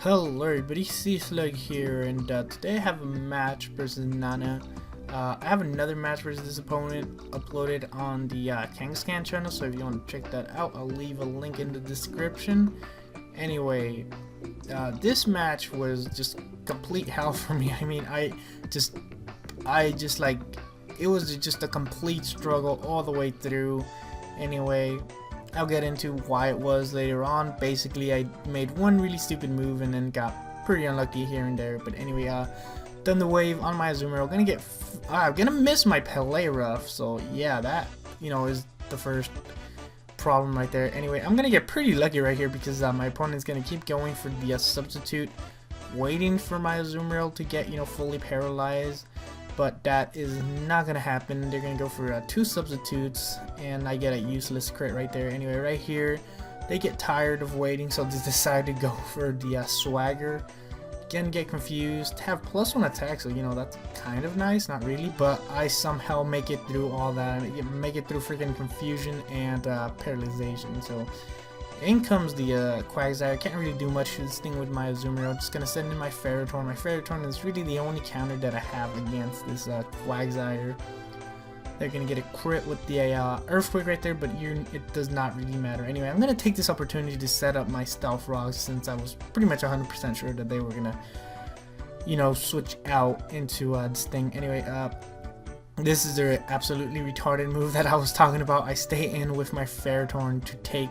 Hello everybody, SeaSlug here, and today I have a match versus Nana. I have another match versus this opponent uploaded on the Kangaskhan channel, so if you want to check that out, I'll leave a link in the description. Anyway, this match was just complete hell for me. I mean, I just like, it was just a complete struggle all the way through. Anyway, I'll get into why it was later on. Basically, I made one really stupid move and then got pretty unlucky here and there. But anyway, done the wave on my Azumarill. I'm gonna miss my Pele Rough. So yeah, that is the first problem right there. Anyway, I'm gonna get pretty lucky right here because my opponent's gonna keep going for the substitute, waiting for my Azumarill to get fully paralyzed. But that is not gonna happen. They're gonna go for two substitutes, and I get a useless crit right there. Anyway, right here, they get tired of waiting, so they decide to go for the swagger. Again, get confused. Have +1 attack, so that's kind of nice. Not really, but I somehow make it through all that. Make it through freaking confusion and paralyzation. So in comes the Quagsire. Can't really do much to this thing with my Azumarill. Just gonna send in my Ferrothorn. My Ferrothorn is really the only counter that I have against this Quagsire. They're gonna get a crit with the Earthquake right there, but it does not really matter. Anyway, I'm gonna take this opportunity to set up my Stealth Rocks since I was pretty much 100% sure that they were gonna, switch out into this thing. Anyway, this is the absolutely retarded move that I was talking about. I stay in with my Ferrothorn to take.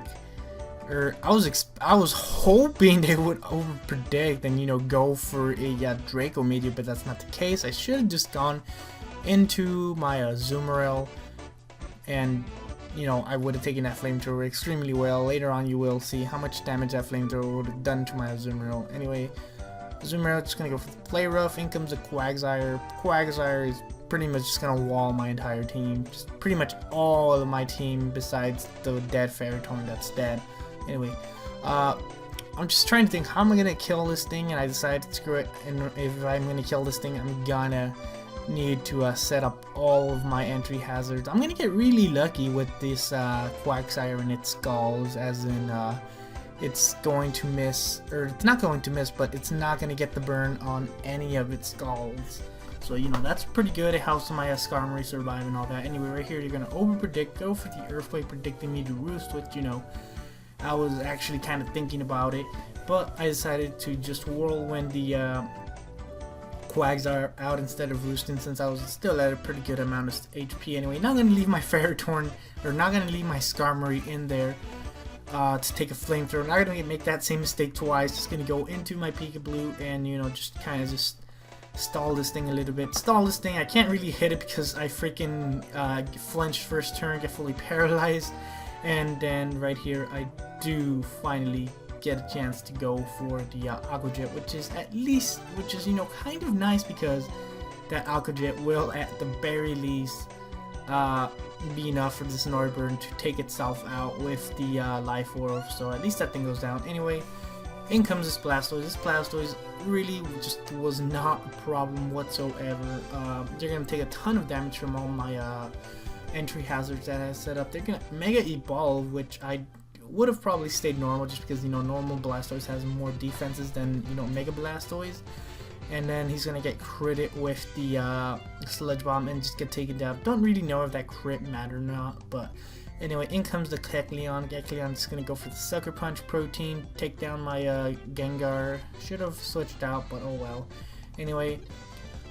I was hoping they would overpredict and go for a Draco Meteor, but that's not the case. I should have just gone into my Azumarill, and I would have taken that Flamethrower extremely well. Later on, you will see how much damage that Flamethrower would have done to my Azumarill. Anyway, Azumarill just gonna go for the Play Rough. In comes a Quagsire. Quagsire is pretty much just gonna wall my entire team. Just pretty much all of my team besides the dead Ferrothorn that's dead. Anyway, I'm just trying to think, how am I gonna kill this thing, and I decided, screw it, and if I'm gonna kill this thing, I'm gonna need to set up all of my entry hazards. I'm gonna get really lucky with this Quagsire and its skulls, as in it's going to miss, or it's not going to miss, but it's not gonna get the burn on any of its skulls. So that's pretty good. It helps my Skarmory survive and all that. Anyway, right here, you're gonna overpredict, go for the Earthquake, predicting me to roost, which I was actually kind of thinking about it, but I decided to just whirlwind the Quagsire out instead of roosting, since I was still at a pretty good amount of HP. Anyway, not gonna leave my Ferrothorn, or not gonna leave my Skarmory in there to take a Flamethrower. Not gonna make that same mistake twice. Just gonna go into my Peekaboo and just kind of just stall this thing a little bit. Stall this thing. I can't really hit it because I freaking flinched first turn, get fully paralyzed. And then right here, I do finally get a chance to go for the Aqua Jet, which is kind of nice, because that Aqua Jet will at the very least be enough for this Noivern to take itself out with the Life Orb. So at least that thing goes down. Anyway, in comes this Blastoise. This Blastoise really just was not a problem whatsoever. They're gonna take a ton of damage from all my entry hazards that I set up. They're gonna Mega Evolve, which I would have probably stayed normal, just because normal Blastoise has more defenses than Mega Blastoise. And then he's gonna get critted with the Sludge Bomb and just get taken down. Don't really know if that crit mattered or not, but anyway, in comes the Kecleon. Kecleon's gonna go for the Sucker Punch Protein, take down my Gengar. Should have switched out, but oh well. Anyway,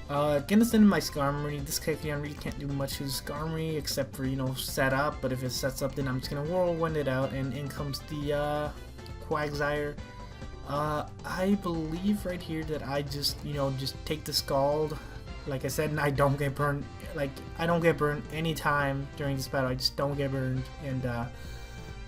gonna send in my Skarmory. This Kecleon really can't do much to Skarmory except for set up, but if it sets up, then I'm just gonna whirlwind it out, and in comes the Quagsire. I believe right here that I just take the Scald, like I said, and I don't get burned. Like, I don't get burned anytime during this battle. I just don't get burned, and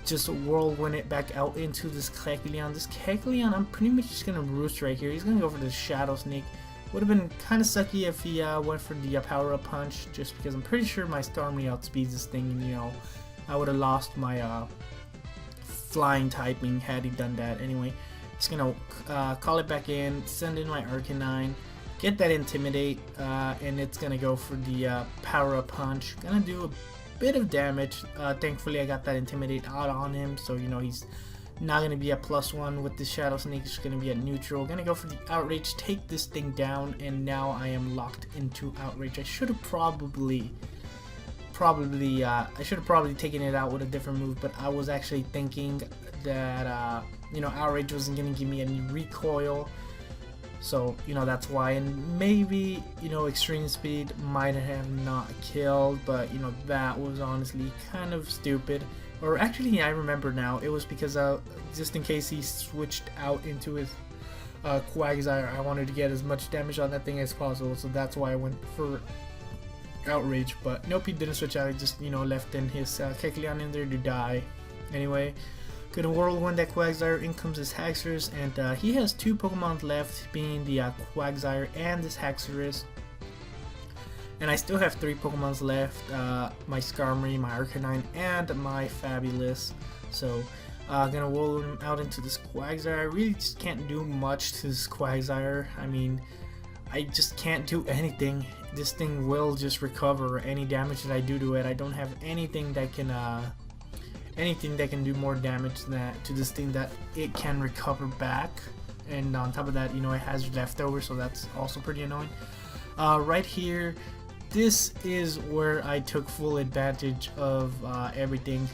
just whirlwind it back out into this Kecleon. This Kecleon, I'm pretty much just gonna roost right here. He's gonna go for the Shadow Sneak. Would have been kind of sucky if he went for the Power Up Punch, just because I'm pretty sure my Skarmory outspeeds this thing, and I would have lost my flying typing had he done that. Anyway, just gonna call it back in, send in my Arcanine, get that Intimidate, and it's gonna go for the Power Up Punch. Gonna do a bit of damage. Thankfully, I got that Intimidate out on him, so he's Not gonna be at +1 with the Shadow Snake. It's gonna be at neutral. Gonna go for the Outrage, take this thing down, and now I am locked into Outrage. I should have probably taken it out with a different move, but I was actually thinking that you know, Outrage wasn't gonna give me any recoil, so you know, that's why. And maybe, you know, Extreme Speed might have not killed, but you know, that was honestly kind of stupid. Or actually, I remember now, it was because just in case he switched out into his Quagsire, I wanted to get as much damage on that thing as possible, so that's why I went for Outrage. But nope, he didn't switch out. He just, you know, left in his Kecleon in there to die. Anyway, gonna Whirlwind that Quagsire. In comes his Haxorus, and he has 2 Pokemon left, being the Quagsire and this Haxorus. And I still have 3 Pokemons left, my Skarmory, my Arcanine, and my Fabulous. So, gonna roll him out into this Quagsire. I really just can't do much to this Quagsire. I mean, I just can't do anything. This thing will just recover any damage that I do to it. I don't have anything that can do more damage to this thing that it can recover back. And on top of that, you know, it has leftover, so that's also pretty annoying. Right here, this is where I took full advantage of everything.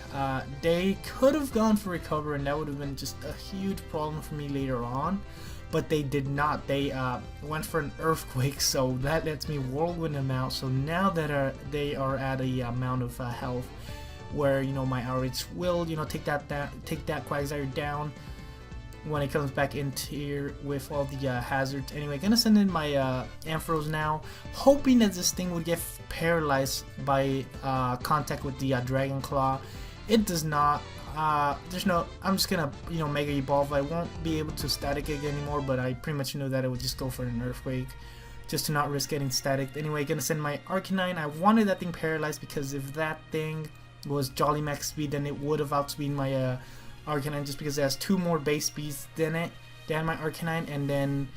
They could have gone for recover, and that would have been just a huge problem for me later on, but they did not. They went for an Earthquake, so that lets me Whirlwind them out. So now that they are at a amount of health where, you know, my Outrage will, you know, take that Quagsire down when it comes back into here with all the hazards. Anyway, gonna send in my Ampharos now, hoping that this thing would get paralyzed by contact with the Dragon Claw. It does not. There's no. I'm just gonna, you know, Mega Evolve. I won't be able to Static Egg anymore, but I pretty much knew that it would just go for an Earthquake, just to not risk getting static. Anyway, gonna send my Arcanine. I wanted that thing paralyzed because if that thing was Jolly Max Speed, then it would have outspeed my Arcanine, just because it has 2 more base speeds than my Arcanine. And then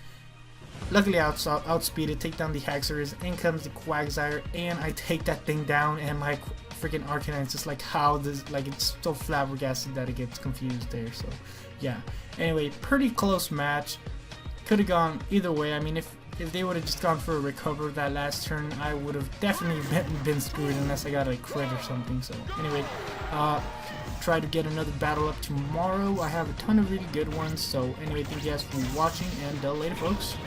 luckily I outspeeded, take down the Haxorus. In comes the Quagsire, and I take that thing down, and my freaking Arcanine is just like, how this, like, it's so flabbergasted that it gets confused there. So yeah, anyway, pretty close match. Could have gone either way. I mean, if they would have just gone for a recover that last turn, I would have definitely been screwed unless I got a crit or something. So anyway, try to get another battle up tomorrow. I have a ton of really good ones. So anyway, thank you guys for watching, and later folks.